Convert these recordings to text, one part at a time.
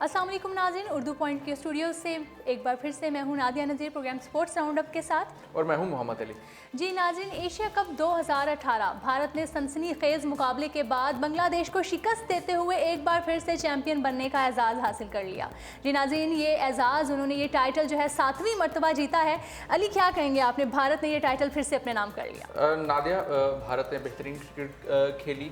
अस्सलाम वालेकुम नाज़रीन, उर्दू पॉइंट के स्टूडियो से एक बार फिर से मैं हूं नादिया नज़ीर प्रोग्राम स्पोर्ट्स राउंड अप के साथ। और मैं हूं मोहम्मद अली। जी नाज़रीन, एशिया कप 2018 भारत ने सनसनीखेज मुकाबले के बाद बांग्लादेश को शिकस्त देते हुए एक बार फिर से चैंपियन बनने का एजाज़ हासिल कर लिया। जी नाज़रीन, ये एजाज़ उन्होंने ये टाइटल जो है 7वीं मरतबा जीता है। अली, क्या कहेंगे आपने, भारत ने ये टाइटल फिर से अपने नाम कर लिया? नादिया, भारत ने बेहतरीन क्रिकेट खेली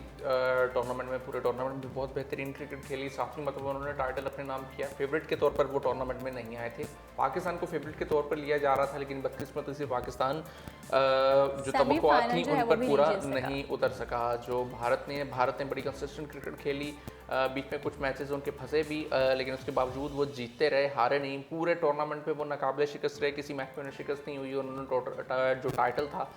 टूर्नामेंट में, पूरे टूर्नामेंट में बहुत बेहतरीन क्रिकेट खेली। 7वीं मरतबा उन्होंने टाइटल अपने नाम किया। फेवरेट के तौर पर वो टूर्नामेंट में नहीं आए थे। पाकिस्तान को फेवरेट के तौर पर लिया जा रहा था, लेकिन बदकिस्मती से पाकिस्तान जो तवक्कुआत थी उन पर पूरा नहीं उतर सका। जो भारत ने बड़ी कंसिस्टेंट क्रिकेट खेली। बीच में कुछ मैचेस उनके फंसे भी, लेकिन उसके बावजूद वो जीतते रहे, हारे नहीं। पूरे टूर्नामेंट पे वो नाकाबिले शिकस्त रहे, किसी मैच में उन्हें शिकस्त नहीं हुई। उन्होंने जो टाइटल था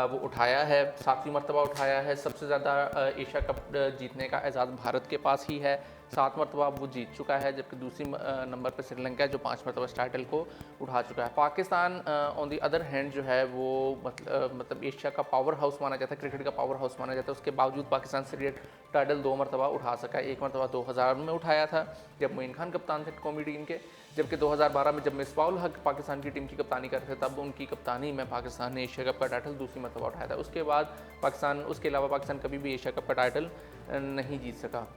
वो उठाया है, 7वीं मरतबा उठाया है। सबसे ज़्यादा एशिया कप जीतने का एजाज़ भारत के पास ही है। 7 मरतबा वो जीत चुका है, जबकि दूसरी नंबर पर श्रीलंका है जो 5 मरतबा इस टाइटल को उठा चुका है। Pakistan on the other hand जो है वो मतलब एशिया का पावर हाउस माना जाता है, क्रिकेट का पावर हाउस माना जाता है। उसके बावजूद पाकिस्तान से टाइटल 2 मरतबा उठा सका है। एक मरतबा 2000 में उठाया था जब मोइन खान कप्तान थे कौमी टीम के, जबकि 2012 में जब मिसबाउल हक पाकिस्तान की टीम की कप्तानी करते थे, तब उनकी कप्तानी में पाकिस्तान ने एशिया कप का टाइटल दूसरी मरतबा उठाया था। उसके बाद उसके अलावा पाकिस्तान कभी भी एशिया कप का टाइटल नहीं जीत सका।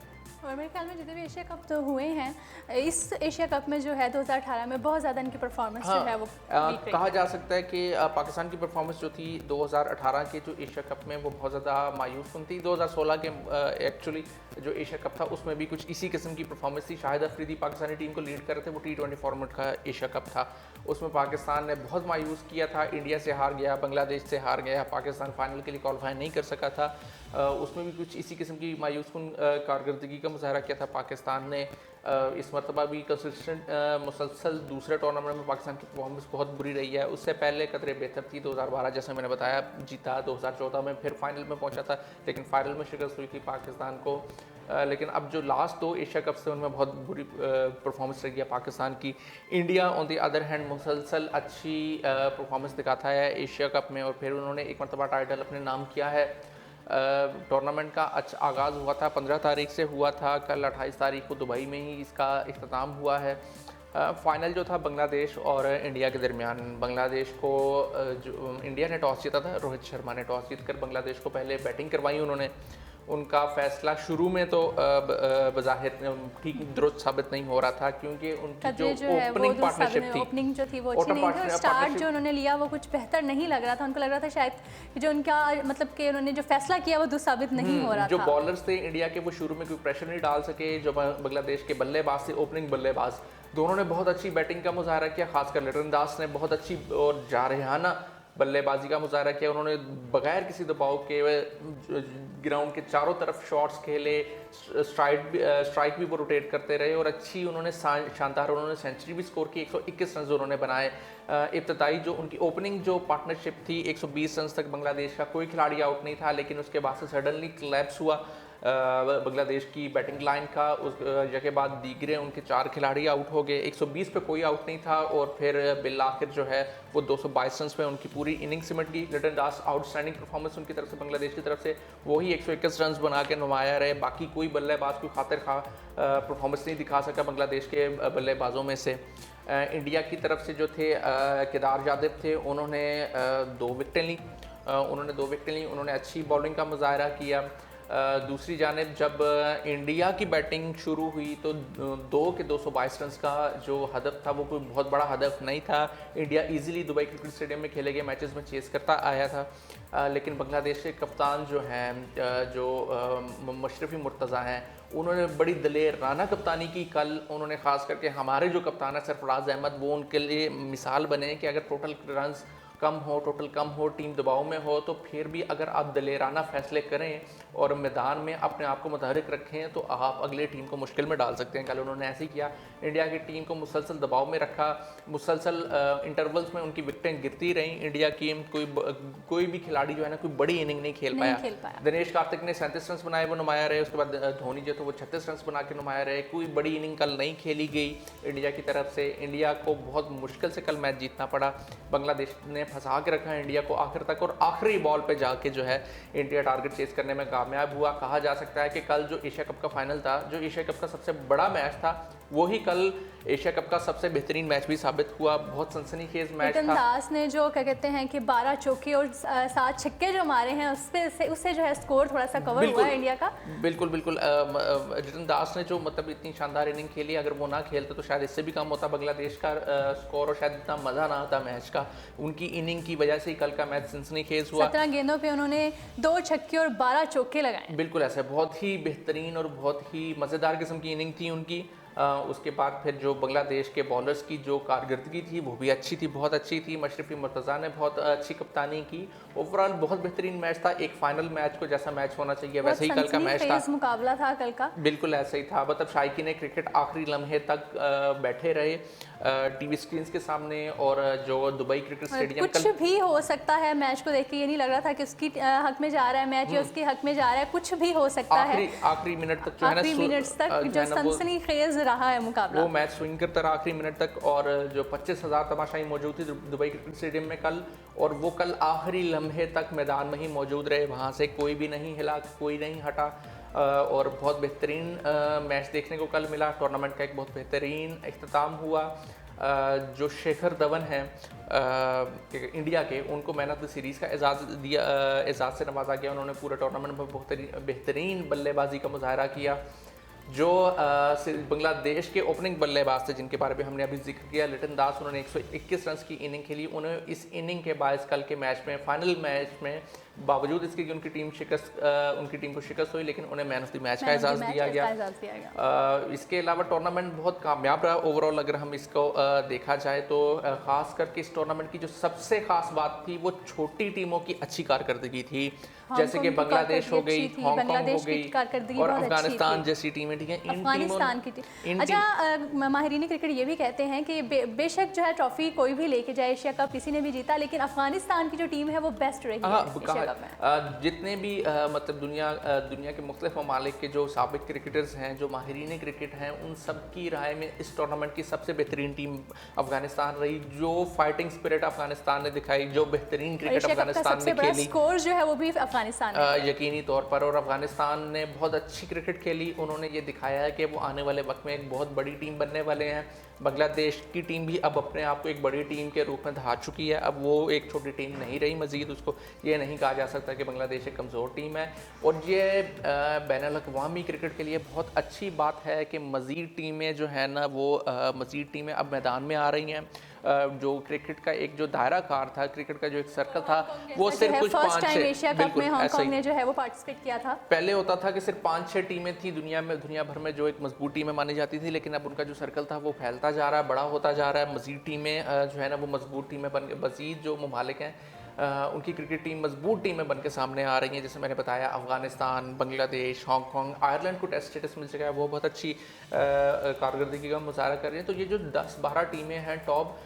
और मेरे ख्याल में जितने भी एशिया कप तो हुए हैं, इस एशिया कप में जो है 2018 में बहुत ज़्यादा इनकी परफॉर्मेंस जो है वो कहा जा सकता है कि पाकिस्तान की परफॉर्मेंस जो थी 2018 के जो एशिया कप में वो बहुत ज़्यादा मायूस थी। 2016 के एक्चुअली जो एशिया कप था उसमें भी कुछ इसी किस्म की परफॉर्मेंस थी। शाहिद अफरीदी पाकिस्तानी टीम को लीड कर रहे थे, वो T20 फॉर्मेट का एशिया कप था। उसमें पाकिस्तान ने बहुत मायूस किया था, इंडिया से हार गया, बांग्लादेश से हार गया, पाकिस्तान फाइनल के लिए क्वालिफाई नहीं कर सका था। उसमें भी कुछ इसी किस्म की मायूसकुन कारकर्दगी का मुजाहरा किया था पाकिस्तान ने। इस मरतबा भी कंसिस्टेंट मुसलसल दूसरे टूर्नामेंट में पाकिस्तान की परफॉर्मेंस बहुत बुरी रही है। उससे पहले कदरे बेहतर थी। 2012 जैसे मैंने बताया जीता, 2014 में फिर फाइनल में पहुंचा था, लेकिन फाइनल में शिकस्त हुई थी पाकिस्तान को। लेकिन अब जो लास्ट 2 एशिया कप से उनमें बहुत बुरी परफॉर्मेंस रही है पाकिस्तान की। India on the other hand मुसलसल अच्छी परफॉर्मेंस दिखाता है एशिया कप में, और फिर उन्होंने एक मरतबा टाइटल अपने नाम किया है। टूर्नामेंट का अच्छा आगाज़ हुआ था, 15 तारीख से हुआ था। कल 28 तारीख को दुबई में ही इसका इख्तिताम हुआ है। फाइनल जो था बांग्लादेश और इंडिया के दरमियान, बांग्लादेश को जो इंडिया ने टॉस जीता था, रोहित शर्मा ने टॉस जीतकर बांग्लादेश को पहले बैटिंग करवाई उन्होंने। उनका फैसला शुरू में तो बज़ाहिर ठीक दुरुस्त साबित नहीं हो रहा था, क्योंकि उनकी जो ओपनिंग पार्टनरशिप थी, ओपनिंग जो थी वो अच्छी नहीं थी। स्टार्ट जो उन्होंने लिया वो कुछ बेहतर नहीं लग रहा था। उनको लग रहा था शायद जो उनका मतलब कि उन्होंने जो फैसला किया वो दुरुस्त साबित नहीं हो रहा था। जो बॉलर्स थे इंडिया के वो शुरू में कोई प्रेशर नहीं डाल सके। जो बांग्लादेश के बल्लेबाज थे, ओपनिंग बल्लेबाज, दोनों ने बहुत अच्छी बैटिंग का मुजाहरा किया। खासकर लिटन दास ने बहुत अच्छी और जारहाना बल्लेबाजी का मुजाहरा किया। उन्होंने बगैर किसी दबाव के ग्राउंड के चारों तरफ शॉट्स खेले, स्ट्राइक भी वो रोटेट करते रहे, और अच्छी उन्होंने शानदार उन्होंने सेंचुरी भी स्कोर की। 121 रन उन्होंने बनाए। इब्तदाई जो उनकी ओपनिंग जो पार्टनरशिप थी, 120 रन तक बांग्लादेश का कोई खिलाड़ी आउट नहीं था, लेकिन उसके बाद से सडनली क्लैप्स हुआ बांग्लादेश की बैटिंग लाइन का। उस जगह के बाद दीगरे उनके 4 खिलाड़ी आउट हो गए। 120 पे कोई आउट नहीं था, और फिर बिल आखिर जो है वो 222 रन पे उनकी पूरी इनिंग सिमट गई। लिटन दास आउटस्टैंडिंग परफॉर्मेंस उनकी तरफ से, बांग्लादेश की तरफ से वही 121 रन बना के नुमाया रहे। बाकी कोई बल्लेबाज कोई खातिर खा परफॉर्मेंस नहीं दिखा सका बांग्लादेश के बल्लेबाजों में से। इंडिया की तरफ से जो थे केदार यादव थे, उन्होंने 2 विकेटें ली। उन्होंने अच्छी बॉलिंग का मुजाहरा किया। दूसरी जानिब जब इंडिया की बैटिंग शुरू हुई तो 222 रन का जो हदफ था वो कोई बहुत बड़ा हदफ नहीं था। India easily Dubai cricket stadium में खेले गए मैचेस में चेस करता आया था। लेकिन बांग्लादेश के कप्तान जो हैं, जो मशरफी मुर्तज़ा हैं, उन्होंने बड़ी दलेराना कप्तानी की। कल उन्होंने ख़ास करके हमारे जो कप्तान है सरफराज अहमद, वो उनके लिए मिसाल बने कि अगर टोटल रन्स कम हो, टीम दबाव में हो, तो फिर भी अगर आप दलेराना फैसले करें और मैदान में अपने आप को मुतहरिक रखें तो आप अगले टीम को मुश्किल में डाल सकते हैं। कल उन्होंने ऐसे ही किया। इंडिया की टीम को मुसलसल दबाव में रखा। मुसलसल इंटरवल्स में उनकी विकेटें गिरती रहीं। इंडिया की कोई भी खिलाड़ी जो है ना, कोई बड़ी इनिंग नहीं खेल पाया। दिनेश कार्तिक ने 37 रन बनाए, वो नुमाया रहे। उसके बाद धोनी जो थे वो 36 रन बना के नुमाया रहे। कोई बड़ी इनिंग कल नहीं खेली गई इंडिया की तरफ से। इंडिया को बहुत मुश्किल से कल मैच जीतना पड़ा। बांग्लादेश ने फंसा के रखा है इंडिया को आखिर तक, और आखिरी बॉल पे जाके जो है इंडिया टारगेट चेस करने में कामयाब हुआ। कहा जा सकता है कि कल जो एशिया कप का फाइनल था, जो एशिया कप का सबसे बड़ा मैच था, वही कल एशिया कप का सबसे बेहतरीन मैच भी साबित हुआ। बहुत सनसनीखेज मैच लिटन था। दास ने जो क्या कहते हैं कि 12 चौके और 7 छक्के जो मारे हैं उससे जो है स्कोर थोड़ा सा कवर हुआ है इंडिया का। बिल्कुल बिल्कुल। लिटन दास ने जो मतलब इतनी शानदार इनिंग खेली, अगर वो ना खेलते तो शायद इससे भी कम होता बांग्लादेश का स्कोर, और शायद इतना मजा ना आता मैच का। उनकी इनिंग की वजह से ही कल का मैच सनसनीखेज हुआ। 17 गेंदों पे उन्होंने 2 छक्के और 12 चौके लगाए। बिल्कुल ऐसे बहुत ही बेहतरीन और बहुत ही मज़ेदार किस्म की इनिंग थी उनकी। उसके बाद फिर जो बांग्लादेश के बॉलर्स की जो कारकर्दगी थी वो भी अच्छी थी, बहुत अच्छी थी। मशरफी मुर्तज़ा ने बहुत अच्छी कप्तानी की। ओवरऑल बहुत बेहतरीन मैच था, एक फाइनल मैच को जैसा मैच होना चाहिए वैसे ही कल का मैच था। मुकाबला था कल का, बिल्कुल ऐसा ही था। मतलब शायकीन क्रिकेट आखिरी लम्हे तक बैठे रहे टीवी स्क्रीन के सामने, और जो दुबई क्रिकेट स्टेडियम कुछ भी हो सकता है मैच को देख के। ये नहीं लग रहा था कि उसकी हक में जा रहा है मैच या उसके हक में जा रहा है, कुछ भी हो सकता है। आखिरी मिनट तक जो है ना, आखिरी मिनट तक जो सनसनीखेज रहा है मुकाबला, वो मैच स्विंग करता रहा आखिरी मिनट तक। और जो 25,000 तमाशाई मौजूद थी दुबई क्रिकेट स्टेडियम में कल, और वो कल आखिरी लम्हे तक मैदान में ही मौजूद रहे। वहाँ से कोई भी नहीं हिला, कोई नहीं हटा, और बहुत बेहतरीन मैच देखने को कल मिला। टूर्नामेंट का एक बहुत बेहतरीन इख्तिताम हुआ। जो शेखर धवन हैं इंडिया के, उनको मैन ऑफ द सीरीज़ का एजाज़ से नवाजा गया। उन्होंने पूरे टूर्नामेंट में बेहतरीन बल्लेबाजी का मुजाहरा किया। जो बांग्लादेश के ओपनिंग बल्लेबाज थे जिनके बारे में हमने अभी जिक्र किया, लिटन दास, उन्होंने 121 रन की इनिंग खेली। उन्हें इस इनिंग के बायस कल के मैच में, फाइनल मैच में, बावजूद इसके कि उनकी टीम को शिकस्त हुई, लेकिन उन्हें मैन ऑफ द मैच का एजाज़ दिया गया। इसके अलावा टूर्नामेंट बहुत कामयाब रहा ओवरऑल। अगर हम इसको देखा जाए तो ख़ास करके इस टूर्नामेंट की जो सबसे ख़ास बात थी वो छोटी टीमों की अच्छी कारकर्दगी थी, जैसे कि बांग्लादेश हो गई, हांगकांग हो गई, और अफगानिस्तान जैसी टीमें। ठीक है, अफगानिस्तान की टीम। अच्छा, माहिरीन क्रिकेट ये भी कहते हैं कि बेशक जो है ट्रॉफी कोई भी लेके जाए, एशिया कप किसी ने भी जीता, लेकिन अफगानिस्तान की जो टीम है वो बेस्ट रही है एशिया कप में। जितने भी मतलब दुनिया के मुख्तलिफ ममालिक के जो साबिक क्रिकेटर्स हैं, जो माहिरीन क्रिकेट हैं, उन सब की राय में इस टूर्नामेंट की सबसे बेहतरीन टीम अफगानिस्तान रही। जो फाइटिंग स्पिरिट अफगानिस्तान ने दिखाई, जो बेहतरीन क्रिकेट अफगानिस्तान ने खेली, स्कोर जो है वो भी अफगानिस्तान यकीनी तौर पर। और अफगानिस्तान ने बहुत अच्छी क्रिकेट खेली। उन्होंने ये दिखाया है कि वो आने वाले वक्त में एक बहुत बड़ी टीम बनने वाले हैं। बांग्लादेश की टीम भी अब अपने आप को एक बड़ी टीम के रूप में दिखा चुकी है। अब वो एक छोटी टीम नहीं रही। मज़ीद उसको ये नहीं कहा जा सकता कि बांग्लादेश एक कमज़ोर टीम है। और ये बैनुल-अक़वामी क्रिकेट के लिए बहुत अच्छी बात है कि मज़ीद टीमें जो है ना, वो मज़ीद टीमें अब मैदान में आ रही हैं। जो क्रिकेट का एक जो दायरा कार था, क्रिकेट का जो एक सर्कल था, वो सिर्फ कुछ 5-6 एशिया कप में हांगकांग ने जो है वो पार्टिसिपेट किया था। पहले होता था कि सिर्फ 5-6 टीमें थी दुनिया भर में जो एक मजबूत टीमें मानी जाती थी, लेकिन अब उनका जो सर्कल था वो फैलता जा रहा है, बड़ा होता जा रहा है। मज़ीद टीमें जो है ना वो मजबूत टीमें बन के, मज़ीद जो ममालिक हैं उनकी क्रिकेट टीम मजबूत टीमें बन के सामने आ रही हैं। जैसे मैंने बताया, अफगानिस्तान, बांग्लादेश, हांगकांग, आयरलैंड को टेस्ट स्टेटस मिल चुका है, वो बहुत अच्छी कारकर्दगी का मुजाहरा कर रही हैं। तो ये जो 10-12 टीमें हैं टॉप,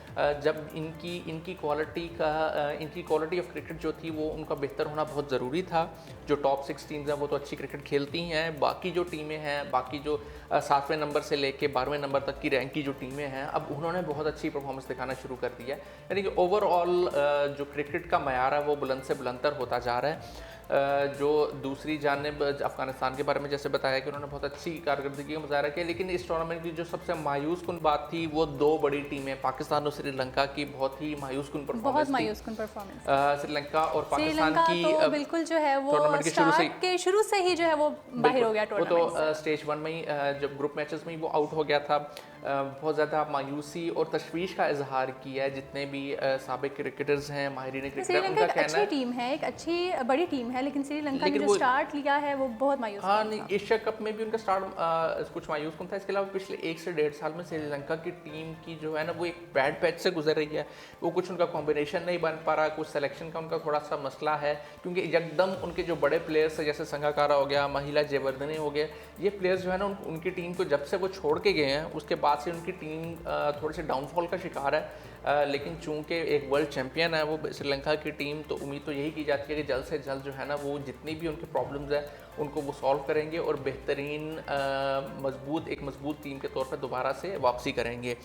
जब इनकी क्वालिटी ऑफ क्रिकेट जो थी वो उनका बेहतर होना बहुत ज़रूरी था। जो टॉप 6 टीम्स हैं वो तो अच्छी क्रिकेट खेलती हैं। बाकी जो टीमें हैं, बाकी जो 7वें नंबर से लेके 12वें नंबर तक की रैंक की जो टीमें हैं, अब उन्होंने बहुत अच्छी परफॉर्मेंस दिखाना शुरू कर दिया है। यानी कि ओवरऑल जो क्रिकेट का मयार है वो बुलंद से बुलंदतर होता जा रहा है। जो दूसरी जानिब अफगानिस्तान के बारे में जैसे बताया कि उन्होंने बहुत अच्छी कारकर्दगी का मुजाहरा किया, लेकिन इस टूर्नामेंट की जो सबसे मायूस कुन बात थी वो 2 बड़ी टीमें पाकिस्तान और श्रीलंका की बहुत ही मायूस कुन परफॉर्मेंस। श्रीलंका और पाकिस्तान की तो बिल्कुल जो है वो टूर्नामेंट के शुरू से ही जो है वो बाहर हो गया टूर्नामेंट। वो तो स्टेज 1 में ही जब ग्रुप मैचेस में ही वो आउट हो गया था। बहुत ज़्यादा मायूसी और तशवीश का इजहार किया है जितने भी साबिक क्रिकेटर्स हैं, माहिरीन क्रिकेटर, उनका कहना है अच्छी टीम है, एक अच्छी बड़ी टीम है, लेकिन श्रीलंका ने जो स्टार्ट लिया है वो बहुत मायूस। हाँ, नहीं, एशिया कप में भी उनका स्टार्ट कुछ मायूस कौन था। इसके अलावा पिछले 1 से 1.5 साल में श्रीलंका की टीम की जो है ना वो एक बैड पैच से गुजर रही है। वो कुछ उनका कॉम्बिनेशन नहीं बन पा रहा, कुछ सिलेक्शन का उनका थोड़ा सा मसला है, क्योंकि एकदम उनके जो बड़े प्लेयर्स हैं जैसे संगाकारा हो गया, महिला जयवर्धने हो गया, ये प्लेयर्स जो है ना उनकी टीम को जब से वो छोड़ के गए हैं उसके बाद से उनकी टीम थोड़े से डाउनफॉल का शिकार है। लेकिन चूंकि एक वर्ल्ड चैंपियन है वो श्रीलंका की टीम, तो उम्मीद तो यही की जाती है कि जल्द से जल्द जो है ना वो जितनी भी उनकी प्रॉब्लम्स है उनको वो सॉल्व करेंगे और बेहतरीन एक मजबूत टीम के तौर पर दोबारा से वापसी करेंगे।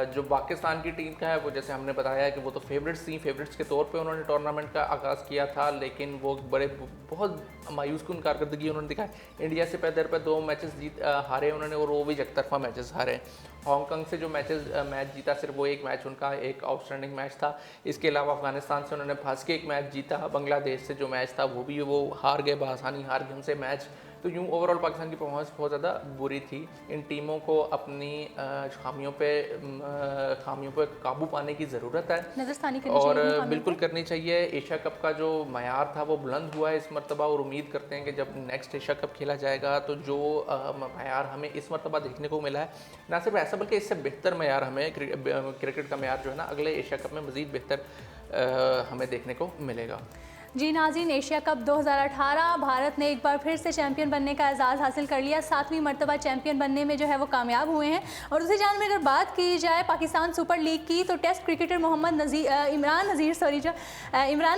जो पाकिस्तान की टीम का है वो जैसे हमने बताया कि वो तो फेवरेट्स के तौर पे उन्होंने टूर्नामेंट का आगाज़ किया था, लेकिन वो बहुत मायूस कुन कारकर्दगी उन्होंने दिखाई। इंडिया से पैदर पर 2 मैचेस हारे उन्होंने और वो भी एकतरफा मैचेस हारे। हांगकांग से जो मैच जीता सिर्फ वो एक मैच उनका एक आउटस्टैंडिंग मैच था। इसके अलावा अफगानिस्तान से उन्होंने फंस के एक मैच जीता। बांग्लादेश से जो मैच था वो हार गए, बआसानी हार गए उनसे मैच। तो यूँ ओवरऑल पाकिस्तान की परफॉर्मेंस बहुत ज़्यादा बुरी थी। इन टीमों को अपनी खामियों पे काबू पाने की ज़रूरत है और बिल्कुल करनी चाहिए। एशिया कप का जो मयार था वो बुलंद हुआ है इस मरतबा और उम्मीद करते हैं कि जब नेक्स्ट एशिया कप खेला जाएगा तो जो मयार हमें इस मरतबा देखने को मिला है, ना सिर्फ ऐसा बल्कि इससे बेहतर मयार हमें क्रिकेट का मयार जो है ना अगले एशिया कप में मज़ीद बेहतर हमें देखने को मिलेगा। जी नाज़रीन, एशिया कप 2018 भारत ने एक बार फिर से चैंपियन बनने का एजाज़ हासिल कर लिया। 7वीं मरतबा चैंपियन बनने में जो है वो कामयाब हुए हैं। और दूसरी जान में अगर बात की जाए पाकिस्तान सुपर लीग की, तो टेस्ट क्रिकेटर इमरान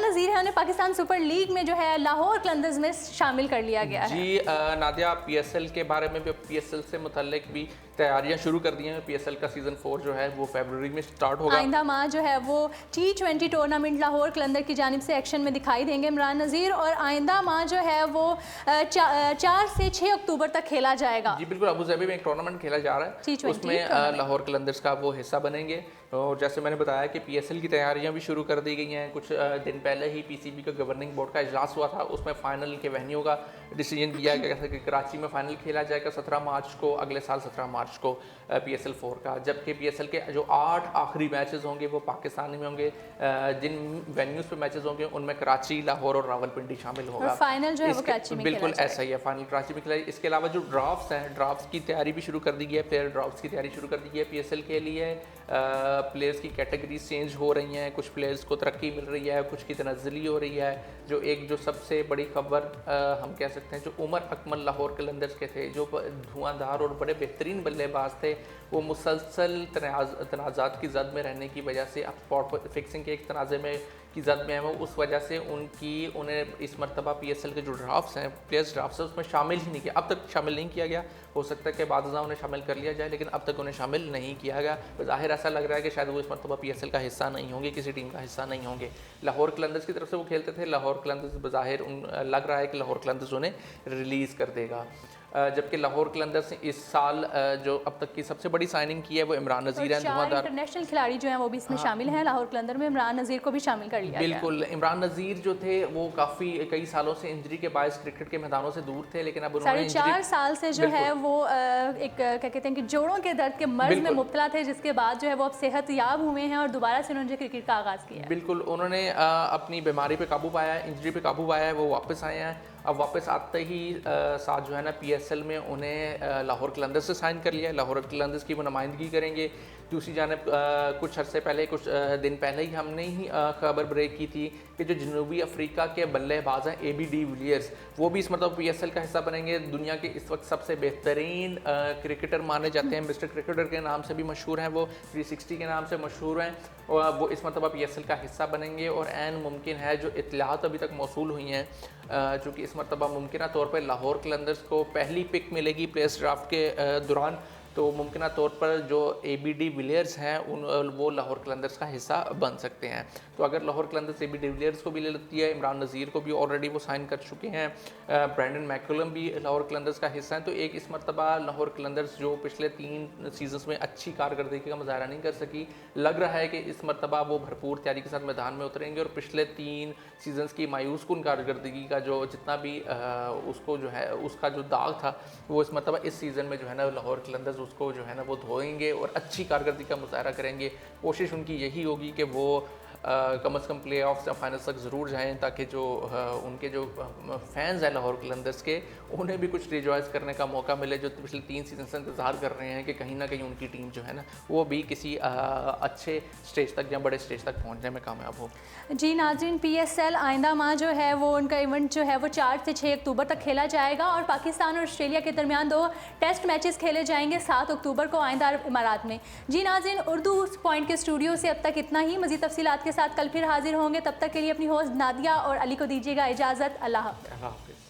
नज़ीर है, उन्हें पाकिस्तान सुपर लीग में जो है लाहौर कलंदर्स में शामिल कर लिया गया है। जी नादिया, PSL के बारे में भी, PSL से मुतल्लिक भी तैयारियां शुरू कर दी हैं। PSL का सीज़न 4 जो है वो फरवरी में स्टार्ट होगा। आइंदा माह जो है वो T20 टूर्नामेंट लाहौर कलंदर की जानिब से एक्शन में दिखाई देंगे इमरान नज़ीर, और आइंदा माह जो है वो 4 से 6 अक्टूबर तक खेला जाएगा। जी बिल्कुल, अबू धाबी में एक टूर्नामेंट खेला जा रहा है, उसमें लाहौर कलंदर्स का वो हिस्सा बनेंगे। और जैसे मैंने बताया कि PSL की तैयारियां भी शुरू कर दी गई हैं। कुछ दिन पहले ही PCB का गवर्निंग बोर्ड का इजलास हुआ था, उसमें फ़ाइनल के वेन्यू का डिसीजन किया गया था कि कराची में फ़ाइनल खेला जाएगा 17 मार्च को, अगले साल 17 मार्च को PSL 4 का। जबकि PSL के जो 8 आखिरी मैचेस होंगे वो पाकिस्तान में होंगे। जिन वेन्यूज़ पे मैचेस होंगे उनमें कराची, लाहौर और रावलपिंडी शामिल होगा। फाइनल जो है वो कराची में बिल्कुल ऐसा ही है, फाइनल कराची में खेला। इसके अलावा जो ड्राफ्ट्स हैं, ड्राफ्ट्स की तैयारी भी शुरू कर दी गई है। प्लेयर ड्राफ्ट्स की तैयारी शुरू कर दी गई है PSL के लिए। प्लेयर्स की कैटेगरीज चेंज हो रही हैं, कुछ प्लेयर्स को तरक्की मिल रही है, कुछ की तनज़्ज़ुली हो रही है। जो सबसे बड़ी खबर हम कह सकते हैं, जो उमर अकमल लाहौर कलंदर्स के थे, जो धुआंधार और बड़े बेहतरीन बल्लेबाज थे, वो मुसलसल तनाज़ात की जद में रहने की वजह से, अब स्पॉट फिक्सिंग के एक तनाज़े में की जद में है वो, उस वजह से उन्हें इस मरतबा PSL के जो ड्राफ्ट्स हैं, प्लेयर्स ड्राफ्ट्स हैं, उसमें शामिल ही नहीं किया। अब तक शामिल नहीं किया गया। हो सकता है कि बाद उन्हें शामिल कर लिया जाए, लेकिन अब तक उन्हें शामिल नहीं किया गया। तो ज़ाहिर ऐसा लग रहा है कि शायद वो इस मरतबा PSL का हिस्सा नहीं होंगे, किसी टीम का हिस्सा नहीं होंगे। लाहौर कलंदर्स की तरफ से वो खेलते थे। लाहौर कलंदर्स बज़ाहिर लग रहा है कि लाहौर कलंदर्स उन्हें रिलीज़ कर देगा। जबकि लाहौर कलंदर्स ने इस साल जो अब तक की सबसे बड़ी साइनिंग की है वो इमरान नज़ीर हैं। धुआंधार इंटरनेशनल खिलाड़ी जो हैं वो भी इसमें शामिल हैं। लाहौर कलंदर में इमरान नज़ीर को भी शामिल कर लिया बिल्कुल। इमरान नज़ीर जो थे वो कई सालों से इंजरी के बायस क्रिकेट के मैदानों से दूर थे, लेकिन अब उन्होंने 4.5 साल से जो है वो एक क्या कहते हैं कि जोड़ों के दर्द के मर्ज में मुब्तला थे, जिसके बाद जो है वो अब सेहत याब हुए हैं और दोबारा से उन्होंने क्रिकेट का आगाज़ किया। बिल्कुल, उन्होंने अपनी बीमारी पे काबू पाया है, इंजरी पे काबू पाया है, वो वापस आए हैं। अब वापस आते ही साथ जो है ना PSL में उन्हें लाहौर कलंदर्स से साइन कर लिया है। लाहौर कलंदर्स की वो नुमाइंदगी करेंगे। दूसरी जानिब कुछ दिन पहले ही हमने ही खबर ब्रेक की थी कि जो जनूबी अफ्रीका के बल्लेबाज हैं AB de Villiers, वो भी इस मतलब PSL का हिस्सा बनेंगे। दुनिया के इस वक्त सबसे बेहतरीन क्रिकेटर माने जाते हैं, मिस्टर क्रिकेटर के नाम से भी मशहूर हैं, वो 360 के नाम से मशहूर हैं, और वो इस मतलब PSL का हिस्सा बनेंगे। और ऐन मुमकिन है, जो इत्तलात अभी तक मौसूल हुई हैं, चूँकि इस मरतबा मुमकिन तौर पर लाहौर कलंदर्स को पहली पिक मिलेगी प्लेयर्स ड्राफ्ट के दौरान, तो मुमकिन तौर पर जो AB de Villiers हैं वो लाहौर कलंदर्स का हिस्सा बन सकते हैं। तो अगर Lahore Qalandars AB de Villiers को भी ले लेती है, इमरान नज़ीर को भी ऑलरेडी वो साइन कर चुके हैं, ब्रैंडन मैकुलम भी लाहौर कलंदर्स का हिस्सा है, तो एक इस मरतबा लाहौर कलंदर्स जो पिछले 3 सीजन्स में अच्छी कारकर्दगी का मुजाहरा नहीं कर सकी, लग रहा है कि इस मरतबा वो भरपूर तैयारी के साथ मैदान में उतरेंगे और पिछले 3 सीजन्स की मायूस कुन कारकर्दगी का जो जितना भी उसको जो है उसका जो दाग था, वो इस मरतबा इस सीज़न में जो है ना लाहौर कलंदर्स उसको जो है ना वो धोएंगे और अच्छी कारकर्दगी का मुजाहरा करेंगे। कोशिश उनकी यही होगी कि वो कम अज़ कम प्ले ऑफ्स या फाइनल्स तक ज़रूर जाएं, ताकि जो उनके जो फैंस हैं लाहौर कलंदर्स के, उन्हें भी कुछ रिजॉइस करने का मौका मिले, जो पिछले 3 सीजन से इंतज़ार कर रहे हैं कि कहीं ना कहीं उनकी टीम जो है ना वो भी किसी अच्छे स्टेज तक या बड़े स्टेज तक पहुंचने में कामयाब हो। जी नाज़रीन, PSL आइंदा माह जो है वो उनका इवेंट जो है वो 4 से 6 अक्टूबर तक खेला जाएगा, और पाकिस्तान और ऑस्ट्रेलिया के दरमियान 2 टेस्ट मैचेस खेले जाएंगे 7 अक्टूबर को आइंदा अरब इमारात में। जी नाज़रीन, उर्दू पॉइंट के स्टूडियो से अब तक इतना ही। मज़ीद तफसीलात के साथ कल फिर हाजिर होंगे। तब तक के लिए अपनी होस्ट नादिया और अली को दीजिएगा इजाज़त। अल्लाह हाफ़िज़।